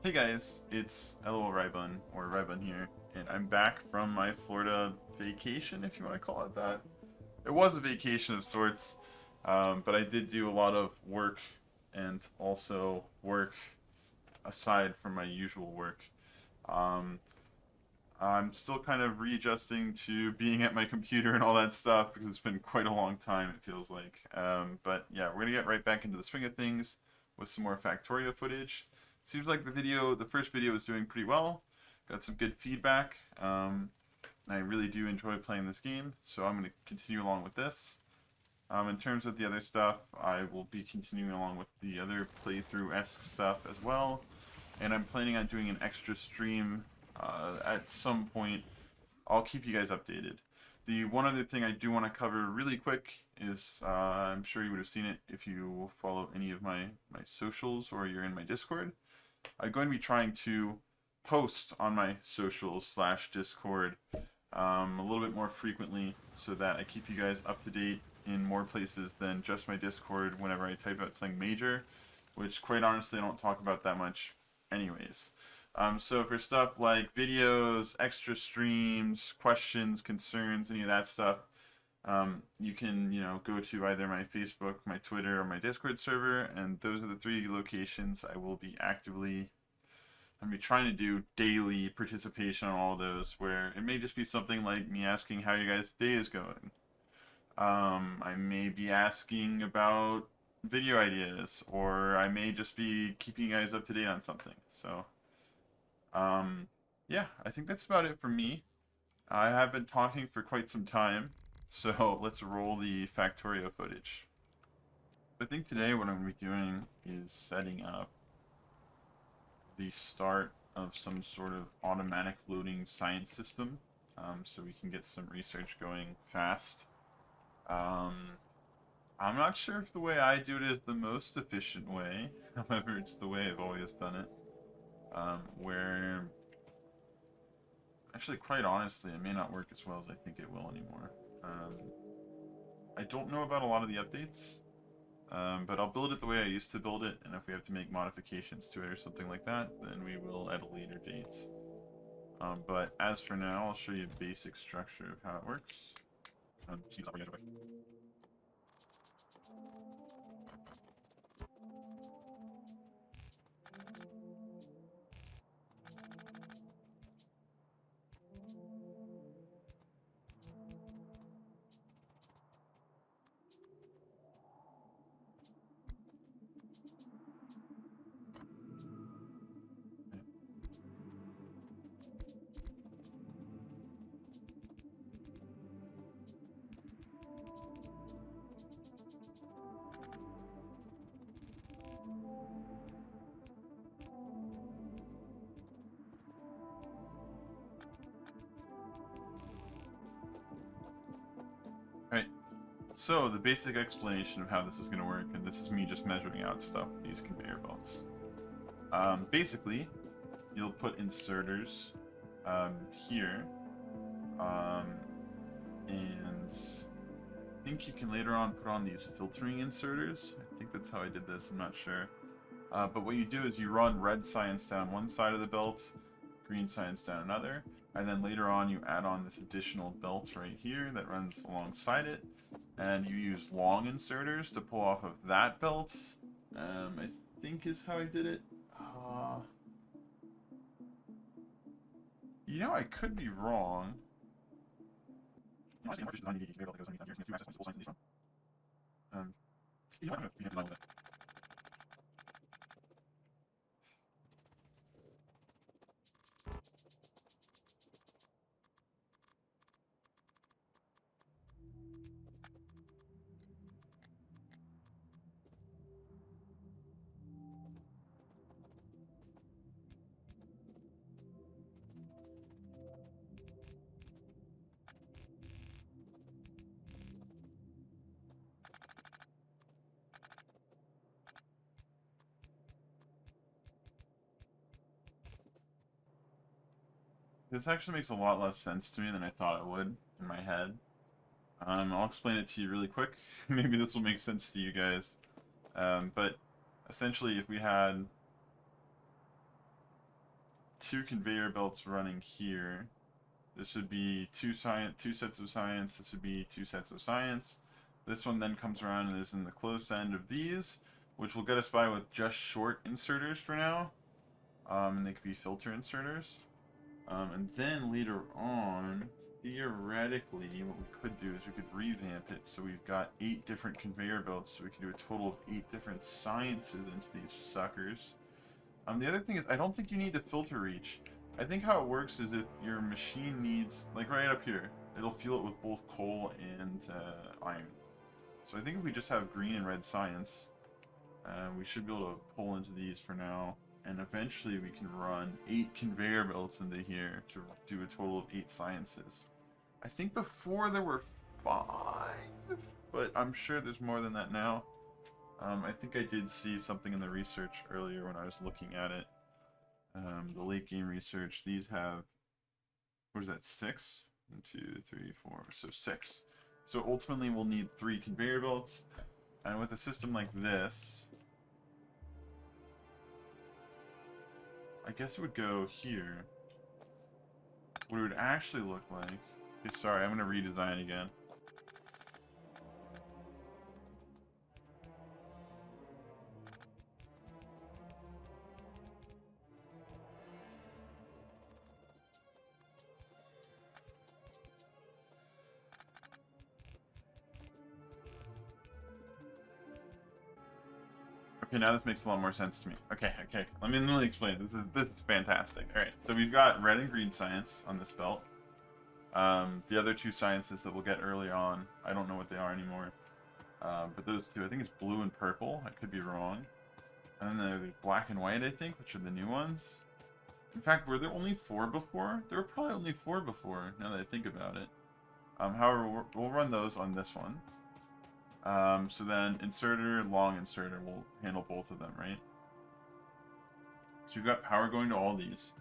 Hey guys, it's LOL Rybun, or Rybun here, and I'm back from my Florida vacation, if you want to call it that. It was a vacation of sorts, but I did do a lot of work and also work aside from my usual work. Um, I'm still kind of readjusting to being at my computer and all that stuff because it's been quite a long time, it feels like. But yeah, we're gonna get right back into the swing of things with some more Factorio footage. Seems like the first video was doing pretty well. Got some good feedback. I really do enjoy playing this game, so I'm gonna continue along with this. In terms of the other stuff, I will be continuing along with the other playthrough-esque stuff as well. And I'm planning on doing an extra stream at some point. I'll keep you guys updated. The one other thing I do want to cover really quick is I'm sure you would have seen it if you follow any of my socials or you're in my Discord. I'm going to be trying to post on my socials slash Discord a little bit more frequently so that I keep you guys up to date in more places than just my Discord whenever I type out something major, which quite honestly I don't talk about that much anyways. So for stuff like videos, extra streams, questions, concerns, any of that stuff, you can, go to either my Facebook, my Twitter, or my Discord server, and those are the three locations I will be actively. I'm be trying to do daily participation on all of those, where it may just be something like me asking how your guys' day is going. I may be asking about video ideas, or I may just be keeping you guys up to date on something. So, um, yeah, I think that's about it for me. I have been talking for quite some time, so let's roll the Factorio footage. I think today what I'm going to be doing is setting up the start of some sort of automatic loading science system, so we can get some research going fast. Um, I'm not sure if the way I do it is the most efficient way, however, it's the way I've always done it. Where, actually, quite honestly, it may not work as well as I think it will anymore. Um, I don't know about a lot of the updates, but I'll build it the way I used to build it, and if we have to make modifications to it or something like that, then we will at a later date. But as for now, I'll show you the basic structure of how it works. Right. So the basic explanation of how this is going to work, and this is me just measuring out stuff with these conveyor belts. Basically, you'll put inserters here, and I think you can later on put on these filtering inserters. I think that's how I did this, I'm not sure. But what you do is you run red science down one side of the belt, green science down another, and then later on you add on this additional belt right here that runs alongside it, and you use long inserters to pull off of that belt. I think is how I did it. I could be wrong. Um, I'm gonna be with it. This actually makes a lot less sense to me than I thought it would in my head. I'll explain it to you really quick. Maybe this will make sense to you guys. But essentially, if we had two conveyor belts running here. This would be two sets of science. This would be two sets of science. This one then comes around and is in the close end of these, which will get us by with just short inserters for now. And they could be filter inserters. And then later on, theoretically, what we could do is we could revamp it so we've got 8 different conveyor belts, so we can do a total of 8 different sciences into these suckers. The other thing is, I don't think you need to filter reach. I think how it works is if your machine needs, like right up here, it'll fuel it with both coal and iron. So I think if we just have green and red science, we should be able to pull into these for now. And eventually we can run 8 conveyor belts into here to do a total of 8 sciences. I think before there were 5, but I'm sure there's more than that now. I think I did see something in the research earlier when I was looking at it. The late game research, these have, what is that, 6? 1, 2, 3, 4, so 6. So ultimately we'll need 3 conveyor belts, and with a system like this, I guess it would go here. What it would actually look like... Okay, sorry, I'm going to redesign again. Okay, now this makes a lot more sense to me. Okay. Let me explain. This is fantastic. All right, so we've got red and green science on this belt. The other 2 sciences that we'll get early on, I don't know what they are anymore. But those 2, I think it's blue and purple. I could be wrong. And then there's black and white, I think, which are the new ones. In fact, were there only 4 before? There were probably only 4 before, now that I think about it. However, we'll run those on this one. So then inserter, long inserter will handle both of them, right? So we've got power going to all these.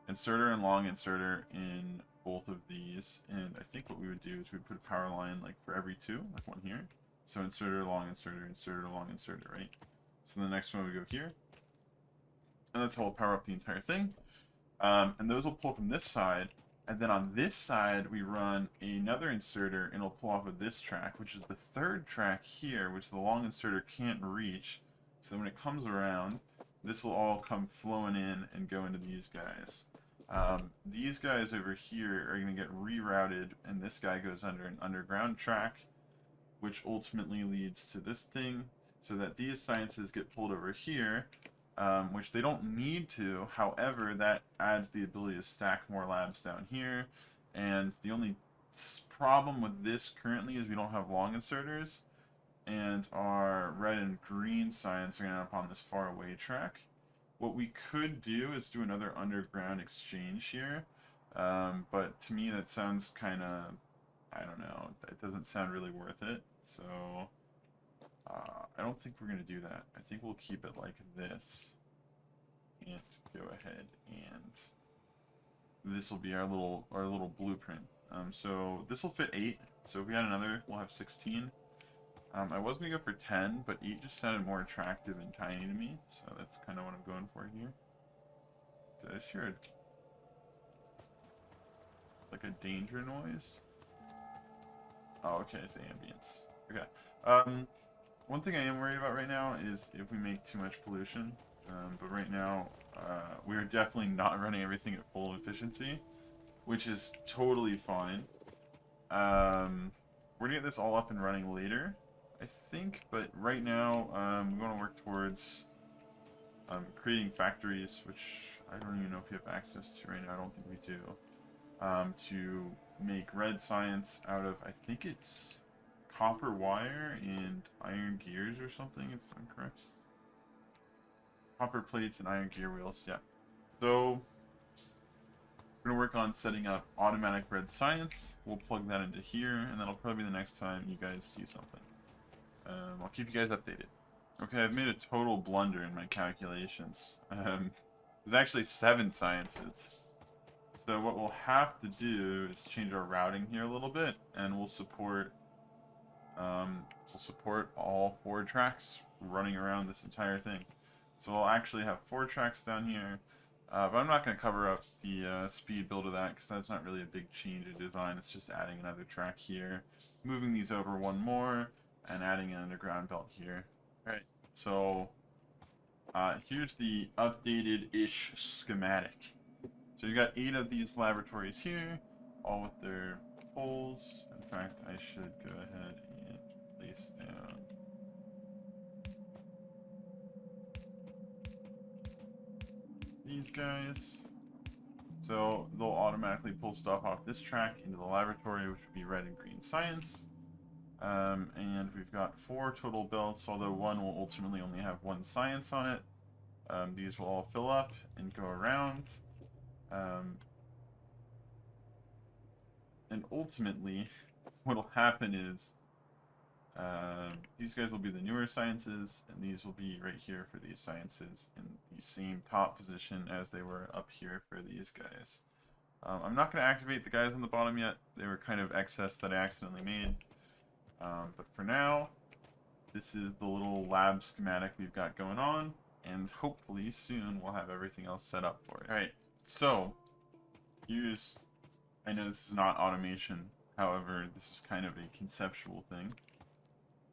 Inserter and long inserter in both of these. And I think what we would do is we put a power line like for every 2, like one here. So inserter, long inserter, right? So the next one we go here. And that's how we'll power up the entire thing. And those will pull from this side. And then on this side, we run another inserter, and it'll pull off of this track, which is the 3rd track here, which the long inserter can't reach. So when it comes around, this will all come flowing in and go into these guys. These guys over here are going to get rerouted, and this guy goes under an underground track, which ultimately leads to this thing, so that these sciences get pulled over here. Which they don't need to. However, that adds the ability to stack more labs down here. And the only problem with this currently is we don't have long inserters. And our red and green science are going to end up on this far away track. What we could do is do another underground exchange here. But to me that sounds kind of, I don't know, it doesn't sound really worth it. So... I don't think we're going to do that. I think we'll keep it like this. And go ahead and this will be our little blueprint. So this will fit 8. So if we had another, we'll have 16. I was going to go for 10, but 8 just sounded more attractive and tiny to me. So that's kind of what I'm going for here. Did I hear like a danger noise? Oh, okay, it's ambience. Okay. One thing I am worried about right now is if we make too much pollution. But right now, we're definitely not running everything at full efficiency, which is totally fine. We're gonna get this all up and running later, I think, but right now, we want to work towards creating factories, which I don't even know if we have access to right now. I don't think we do. To make red science out of, I think it's copper wire and iron gears or something, if I'm correct. Copper plates and iron gear wheels, yeah. So, we're going to work on setting up automatic red science. We'll plug that into here, and that'll probably be the next time you guys see something. I'll keep you guys updated. Okay, I've made a total blunder in my calculations. There's actually 7 sciences. So what we'll have to do is change our routing here a little bit, and we'll support all 4 tracks running around this entire thing. So we'll actually have 4 tracks down here. But I'm not going to cover up the speed build of that because that's not really a big change in design. It's just adding another track here, moving these over one more, and adding an underground belt here. Alright, so here's the updated-ish schematic. So you got 8 of these laboratories here, all with their poles. In fact, I should go ahead and place down these guys. So they'll automatically pull stuff off this track into the laboratory, which would be red and green science. And we've got 4 total belts, although one will ultimately only have 1 science on it. These will all fill up and go around. And ultimately, what will happen is these guys will be the newer sciences, and these will be right here for these sciences in the same top position as they were up here for these guys. I'm not going to activate the guys on the bottom yet. They were kind of excess that I accidentally made. But for now, this is the little lab schematic we've got going on, and hopefully soon we'll have everything else set up for it. Alright, so here's, I know this is not automation, however, this is kind of a conceptual thing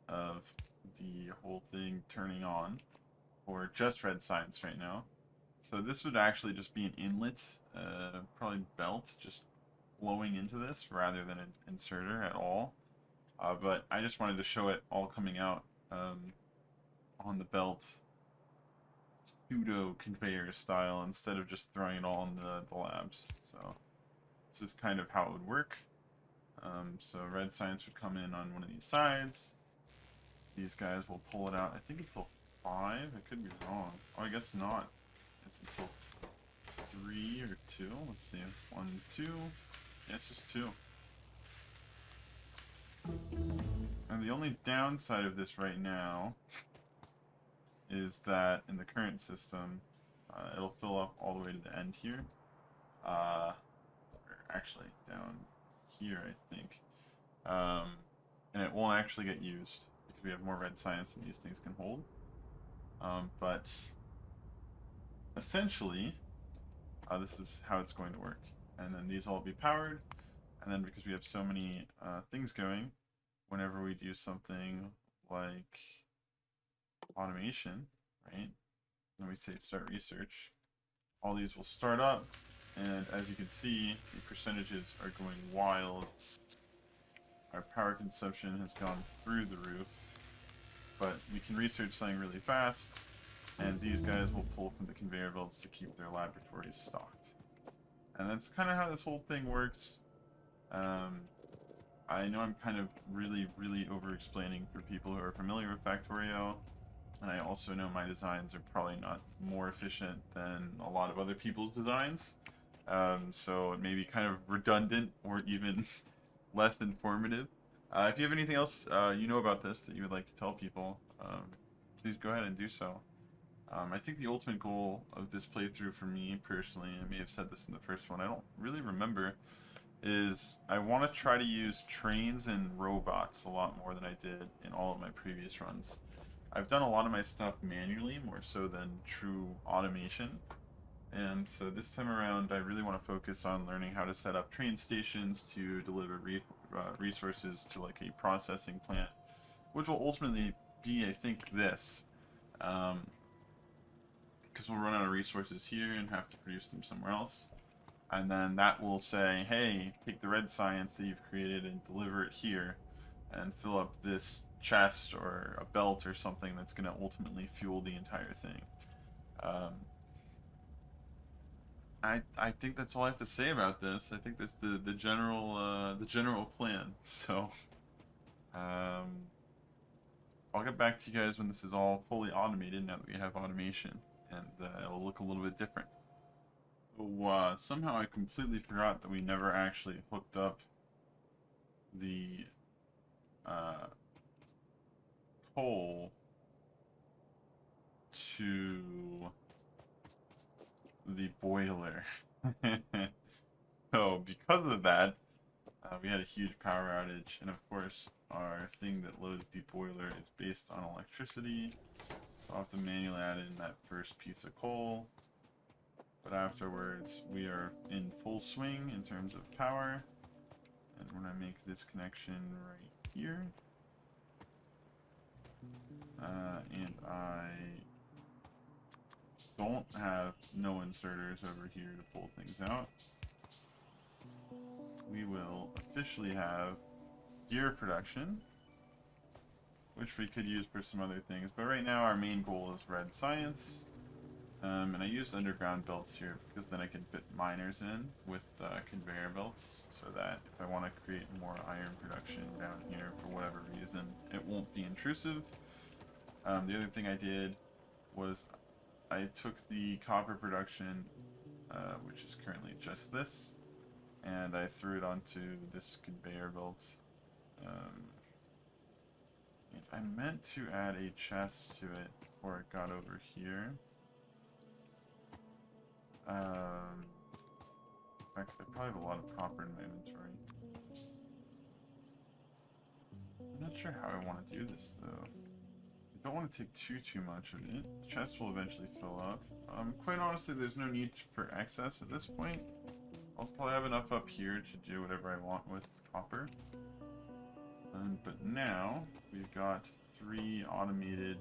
of the whole thing turning on, or just red science right now. So this would actually just be an inlet, probably belt, just flowing into this rather than an inserter at all. But I just wanted to show it all coming out on the belt, pseudo conveyor style, instead of just throwing it all in the labs. So this is kind of how it would work. So red science would come in on one of these sides. These guys will pull it out. I think until 5. I could be wrong. Oh, I guess not. It's until 3 or 2. Let's see. 1, 2. Yeah, it's just 2. And the only downside of this right now is that in the current system, it'll fill up all the way to the end here. Or actually, down here, I think. And it won't actually get used because we have more red science than these things can hold. But essentially, this is how it's going to work. And then these all will be powered. And then because we have so many things going, whenever we do something like automation, right? And we say start research, all these will start up. And as you can see, the percentages are going wild. Our power consumption has gone through the roof. But we can research something really fast, and these guys will pull from the conveyor belts to keep their laboratories stocked. And that's kind of how this whole thing works. I know I'm kind of really over-explaining for people who are familiar with Factorio, and I also know my designs are probably not more efficient than a lot of other people's designs. So it may be kind of redundant or even less informative. If you have anything else you know about this that you would like to tell people, please go ahead and do so. I think the ultimate goal of this playthrough for me personally, I may have said this in the first one, I don't really remember, is I want to try to use trains and robots a lot more than I did in all of my previous runs. I've done a lot of my stuff manually, more so than true automation. And so this time around, I really want to focus on learning how to set up train stations to deliver resources to like a processing plant, which will ultimately be, I think, this. Because we'll run out of resources here and have to produce them somewhere else. And then that will say, hey, take the red science that you've created and deliver it here and fill up this chest or a belt or something that's going to ultimately fuel the entire thing. I think that's all I have to say about this. I think that's the general plan. So I'll get back to you guys when this is all fully automated now that we have automation, and it'll look a little bit different. So somehow I completely forgot that we never actually hooked up the coal to the boiler. So because of that, we had a huge power outage, and of course our thing that loads the boiler is based on electricity. So I'll have to manually add in that first piece of coal. but afterwards we are in full swing in terms of power. And when I make this connection right here, and I don't have no inserters over here to pull things out, we will officially have gear production, which we could use for some other things. But right now our main goal is red science. And I use underground belts here because then I can fit miners in with conveyor belts, so that if I want to create more iron production down here for whatever reason, it won't be intrusive. The other thing I did was I took the copper production, which is currently just this, and I threw it onto this conveyor belt. And I meant to add a chest to it before it got over here. In fact, I probably have a lot of copper in my inventory. I'm not sure how I want to do this, though. I don't want to take too much of it. The chest will eventually fill up. Quite honestly, there's no need for excess at this point. I'll probably have enough up here to do whatever I want with copper. But now, we've got 3 automated...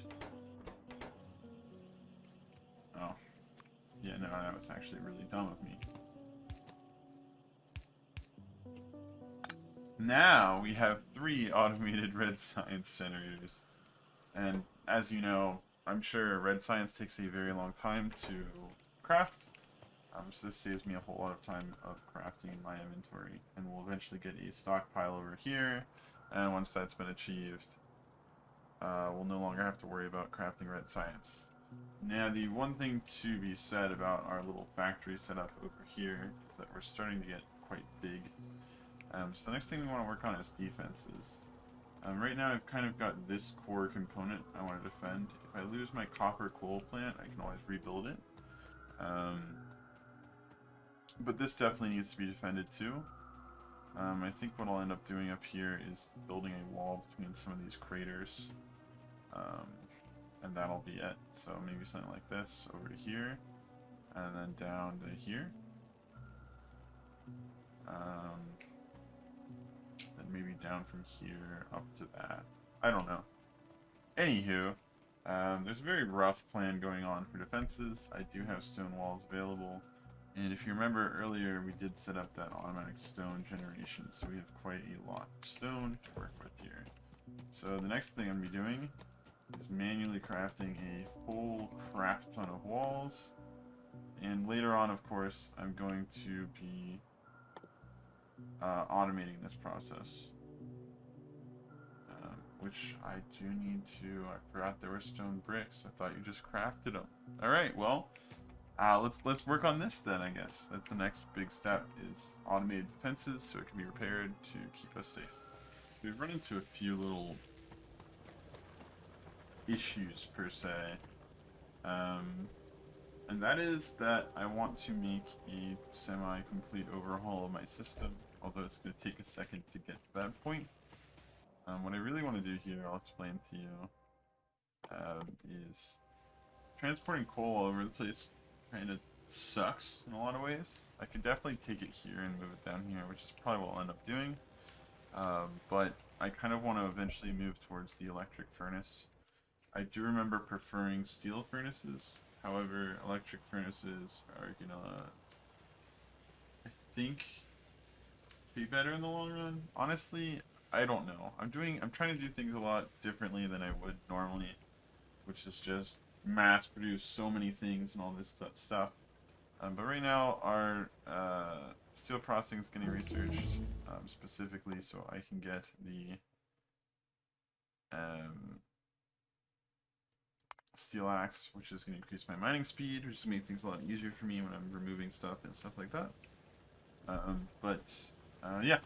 Oh. Yeah, no, that was actually really dumb of me. Now we have 3 automated red science generators. And as you know, I'm sure red science takes a very long time to craft. So this saves me a whole lot of time of crafting in my inventory. And we'll eventually get a stockpile over here. And once that's been achieved, we'll no longer have to worry about crafting red science. Now, the one thing to be said about our little factory setup over here is that we're starting to get quite big. So the next thing we want to work on is defenses. Right now I've kind of got this core component I want to defend. If I lose my copper coal plant, I can always rebuild it. But this definitely needs to be defended too. I think what I'll end up doing up here is building a wall between some of these craters. And that'll be it. So maybe something like this over to here, and then down to here. Then maybe down from here up to that. I don't know. Anywho, there's a very rough plan going on for defenses. I do have stone walls available. And if you remember earlier, we did set up that automatic stone generation, so we have quite a lot of stone to work with here. So the next thing I'm going to be doing is manually crafting a whole crap ton of walls. And later on, of course, I'm going to be automating this process. Which I do need to... I forgot there were stone bricks. I thought you just crafted them. Alright, well, let's work on this then, I guess. That's the next big step, is automated defenses so it can be repaired to keep us safe. We've run into a few little issues per se, and that is that I want to make a semi-complete overhaul of my system, although it's going to take a second to get to that point. What I really want to do here, I'll explain to you, is transporting coal all over the place kind of sucks in a lot of ways. I could definitely take it here and move it down here, which is probably what I'll end up doing, but I kind of want to eventually move towards the electric furnace. I do remember preferring steel furnaces. However, electric furnaces are gonna, I think, be better in the long run. Honestly, I don't know. I'm trying to do things a lot differently than I would normally, which is just mass produce so many things and all this stuff. But right now, our steel processing is getting researched specifically so I can get the steel axe, which is going to increase my mining speed, which is going to make things a lot easier for me when I'm removing stuff and stuff like that. Yeah,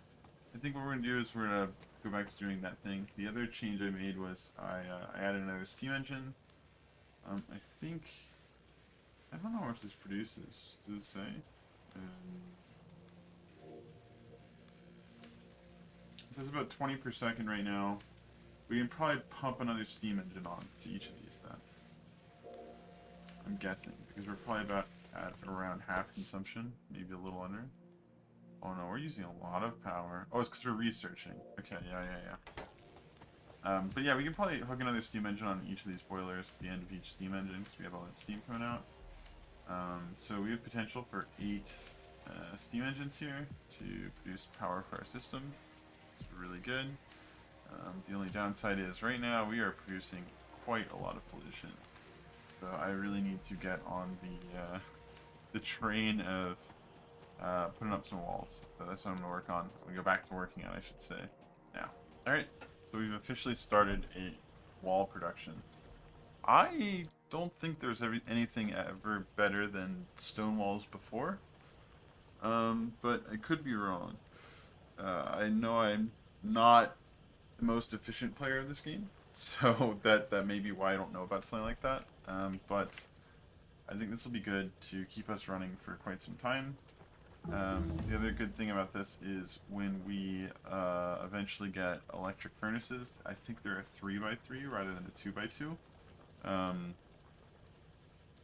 I think what we're going to do is we're going to go back to doing that thing. The other change I made was I added another steam engine. I think, I don't know how much this produces. Does it say? It says about 20 per second right now. We can probably pump another steam engine on to each of these then. I'm guessing, because we're probably about at around half consumption, maybe a little under. Oh no, we're using a lot of power. Oh, it's because we're researching. Okay, yeah. But yeah, we can probably hook another steam engine on each of these boilers at the end of each steam engine because we have all that steam coming out. So we have potential for 8 steam engines here to produce power for our system. It's really good. The only downside is right now we are producing quite a lot of pollution. So I really need to get on the train of putting up some walls. So that's what I'm gonna work on. We go back to working on, I should say. Now, all right. So we've officially started a wall production. I don't think there's anything ever better than stone walls before. But I could be wrong. I know I'm not the most efficient player of this game, so that may be why I don't know about something like that. But I think this will be good to keep us running for quite some time. The other good thing about this is when we eventually get electric furnaces, I think they're a 3x3 rather than a 2x2.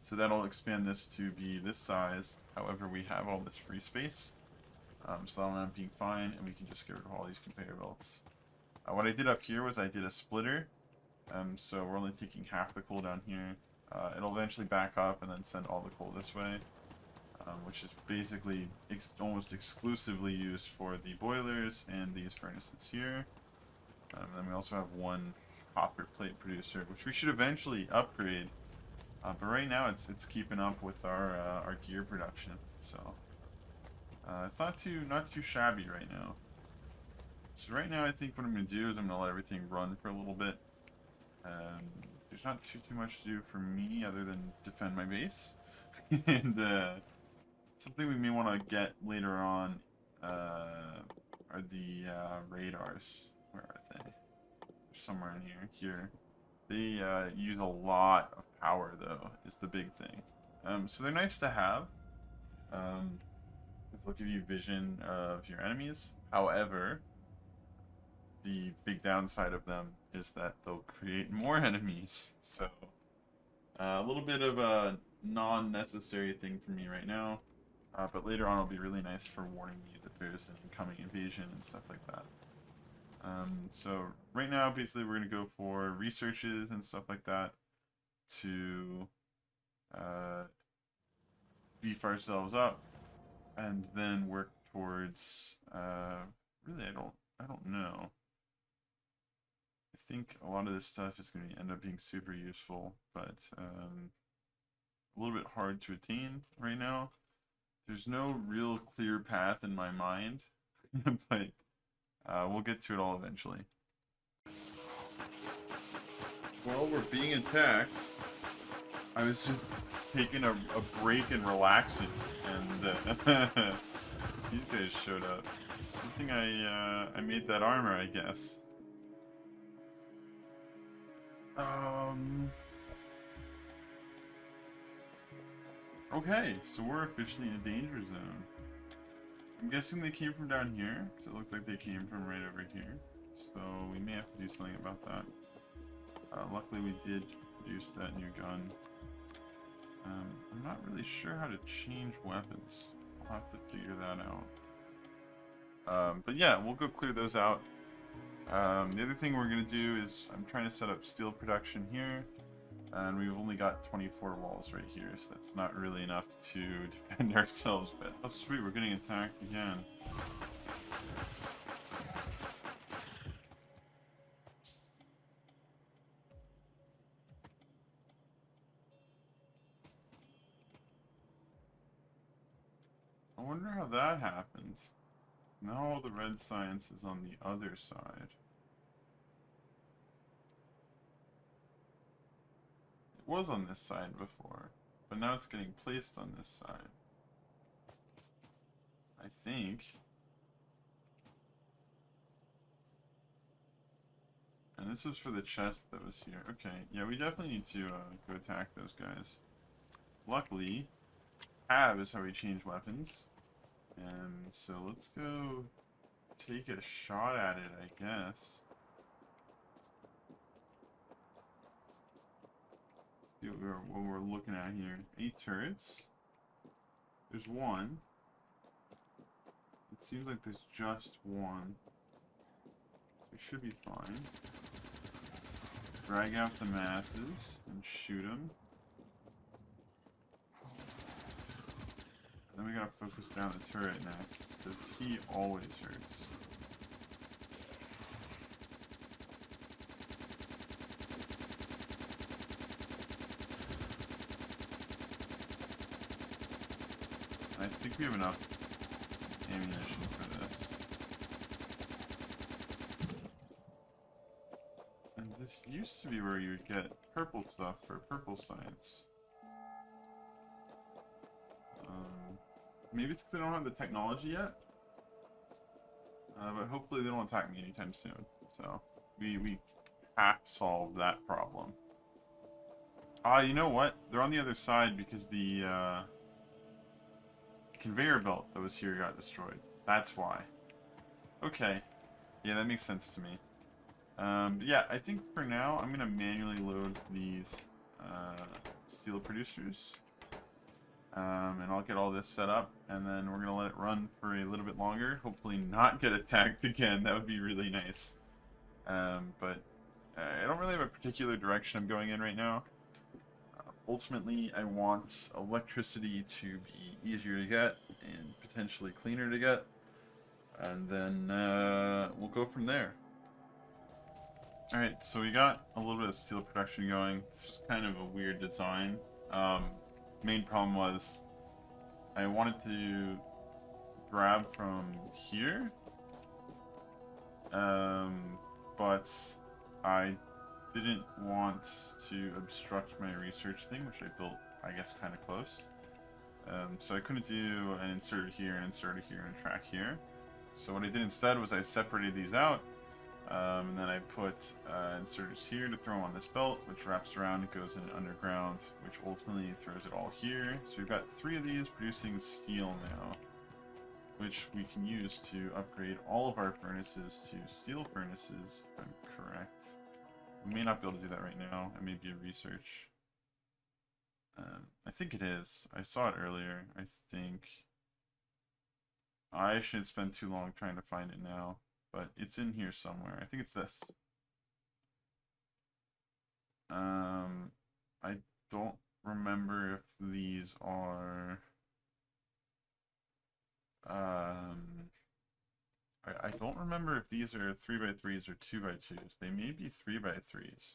So that'll expand this to be this size. However, we have all this free space. So that'll end up being fine, and we can just get rid of all these conveyor belts. What I did up here was I did a splitter. So we're only taking half the coal down here. It'll eventually back up and then send all the coal this way. Which is basically almost exclusively used for the boilers and these furnaces here. And then we also have one copper plate producer, which we should eventually upgrade. But right now it's keeping up with our gear production, so it's not too shabby right now. So right now I think what I'm gonna do is I'm gonna let everything run for a little bit. There's not too much to do for me other than defend my base, and something we may want to get later on are the radars. Where are they? They're somewhere in here. They use a lot of power, though, is the big thing. So they're nice to have, because they'll give you vision of your enemies. However, the big downside of them is that they'll create more enemies. So a little bit of a non-necessary thing for me right now. But later on it'll be really nice for warning me that there's an incoming invasion and stuff like that. So right now, basically, we're going to go for researches and stuff like that to beef ourselves up, and then work towards, really, I don't know. I think a lot of this stuff is going to end up being super useful, but a little bit hard to attain right now. There's no real clear path in my mind, but we'll get to it all eventually. Well, we're being attacked. I was just taking a break and relaxing, and these guys showed up. Good thing I made that armor, I guess. Okay, so we're officially in a danger zone. I'm guessing they came from down here, because it looked like they came from right over here. So we may have to do something about that. Luckily we did produce that new gun. I'm not really sure how to change weapons. I'll have to figure that out. But yeah, we'll go clear those out. The other thing we're going to do is I'm trying to set up steel production here. And we've only got 24 walls right here, so that's not really enough to defend ourselves with. Oh sweet, we're getting attacked again. I wonder how that happened. Now all the red science is on the other side. It was on this side before, but now it's getting placed on this side. I think. And this was for the chest that was here. Okay, yeah, we definitely need to go attack those guys. Luckily, tab is how we change weapons. And so let's go take a shot at it, I guess. See what we're looking at here. 8 turrets. There's one. It seems like there's just one. It should be fine. Drag out the masses and shoot them. Then we gotta focus down the turret next, because he always hurts. I think we have enough ammunition for this. And this used to be where you would get purple stuff for purple science. Maybe it's because they don't have the technology yet. But hopefully they don't attack me anytime soon. So, we have to solve that problem. You know what? They're on the other side because the conveyor belt that was here got destroyed. That's why. Okay. Yeah, that makes sense to me. But yeah, I think for now, I'm going to manually load these steel producers. And I'll get all this set up, and then we're going to let it run for a little bit longer. Hopefully not get attacked again. That would be really nice. But I don't really have a particular direction I'm going in right now. Ultimately, I want electricity to be easier to get and potentially cleaner to get. And then we'll go from there. Alright, so we got a little bit of steel production going. This was kind of a weird design. Main problem was I wanted to grab from here, but I didn't want to obstruct my research thing, which I built, I guess, kind of close. So I couldn't do an inserter here, an inserter here, and a track here. So what I did instead was I separated these out. And then I put inserters here to throw them on this belt, which wraps around and goes in underground, which ultimately throws it all here. So we've got 3 of these producing steel now, which we can use to upgrade all of our furnaces to steel furnaces, if I'm correct. We may not be able to do that right now. It may be a research. I think it is. I saw it earlier. I think I shouldn't spend too long trying to find it now. But it's in here somewhere. I think it's this. I don't remember if these are... I don't remember if these are 3x3s or 2x2s. They may be 3x3s.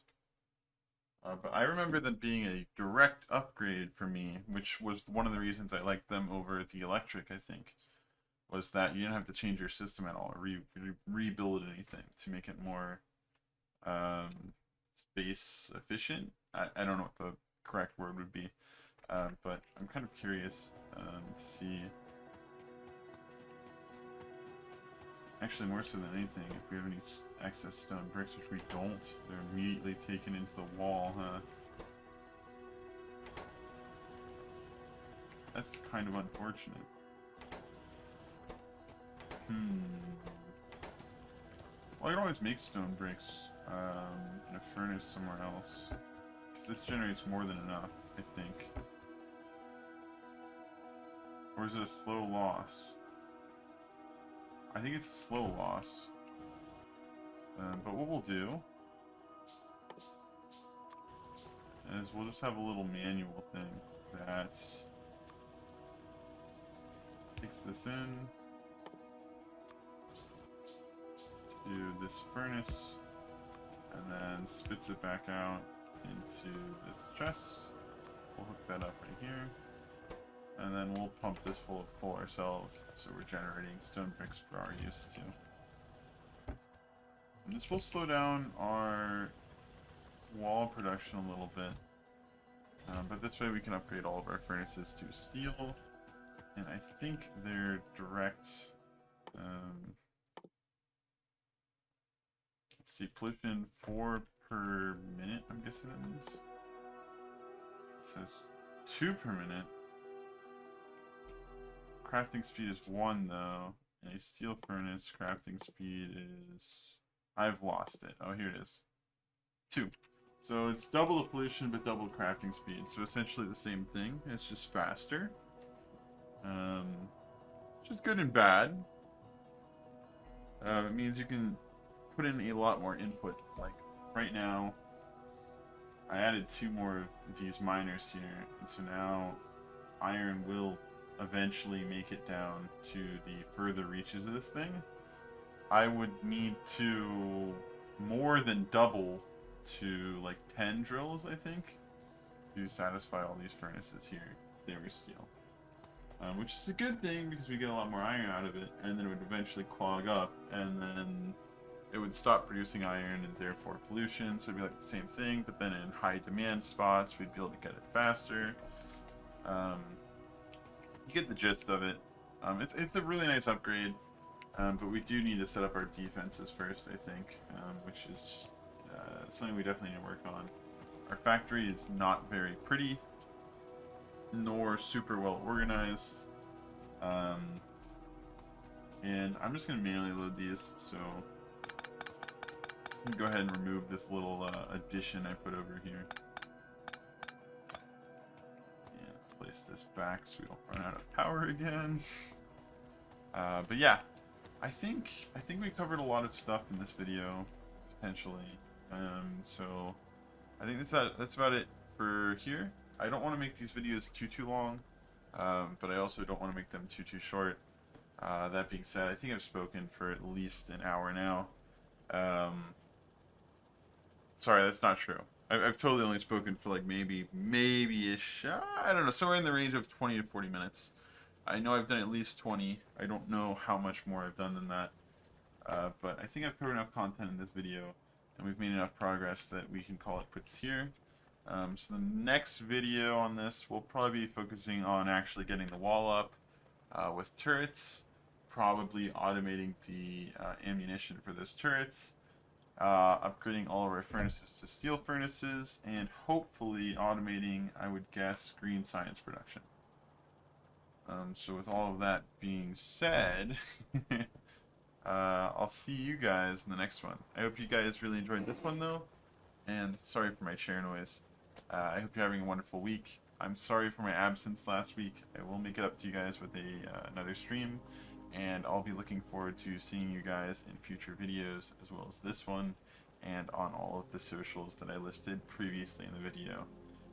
But I remember them being a direct upgrade for me, which was one of the reasons I liked them over the electric, I think. Was that you didn't have to change your system at all, or rebuild anything to make it more space efficient. I don't know what the correct word would be, but I'm kind of curious to see. Actually, more so than anything, if we have any excess stone bricks, which we don't, they're immediately taken into the wall, huh? That's kind of unfortunate. Well, I can always make stone bricks in a furnace somewhere else, because this generates more than enough, I think. Or is it a slow loss? I think it's a slow loss. But what we'll do is we'll just have a little manual thing that takes this in to this furnace and then spits it back out into this chest. We'll hook that up right here. And then we'll pump this full of coal ourselves, so we're generating stone bricks for our use too. And this will slow down our wall production a little bit. But this way we can upgrade all of our furnaces to steel. And I think they're direct... let's see, pollution 4 per minute, I'm guessing that means. It says 2 per minute. Crafting speed is 1 though. In a steel furnace, crafting speed is... I've lost it. Oh, here it is. 2. So it's double the pollution, but double crafting speed. So essentially the same thing. It's just faster. which is good and bad. It means you can put in a lot more input. Like right now, I added 2 more of these miners here, and so now iron will eventually make it down to the further reaches of this thing. I would need to more than double to like 10 drills, I think, to satisfy all these furnaces here if they were steel. Which is a good thing because we get a lot more iron out of it, and then it would eventually clog up, and then it would stop producing iron and therefore pollution, so it'd be like the same thing, but then in high demand spots we'd be able to get it faster. You get the gist of it. It's a really nice upgrade, but we do need to set up our defenses first, I think, which is something we definitely need to work on. Our factory is not very pretty, nor super well organized. And I'm just going to manually load these, so I'm going to go ahead and remove this little addition I put over here. And place this back so we don't run out of power again. But yeah, I think we covered a lot of stuff in this video, potentially. So I think that's about it for here. I don't want to make these videos too long, but I also don't want to make them too short. That being said, I think I've spoken for at least an hour now. Sorry, that's not true. I've totally only spoken for like maybe-ish, I don't know, somewhere in the range of 20 to 40 minutes. I know I've done at least 20. I don't know how much more I've done than that. But I think I've covered enough content in this video, and we've made enough progress that we can call it quits here. So the next video on this will probably be focusing on actually getting the wall up with turrets, probably automating the ammunition for those turrets, upgrading all of our furnaces to steel furnaces, and hopefully automating, I would guess, green science production. So with all of that being said, I'll see you guys in the next one. I hope you guys really enjoyed this one though, and sorry for my chair noise. I hope you're having a wonderful week. I'm sorry for my absence last week. I will make it up to you guys with another stream, and I'll be looking forward to seeing you guys in future videos as well as this one, and on all of the socials that I listed previously in the video.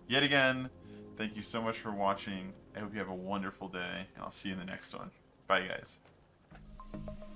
Yet again, thank you so much for watching. I hope you have a wonderful day, and I'll see you in the next one. Bye, guys.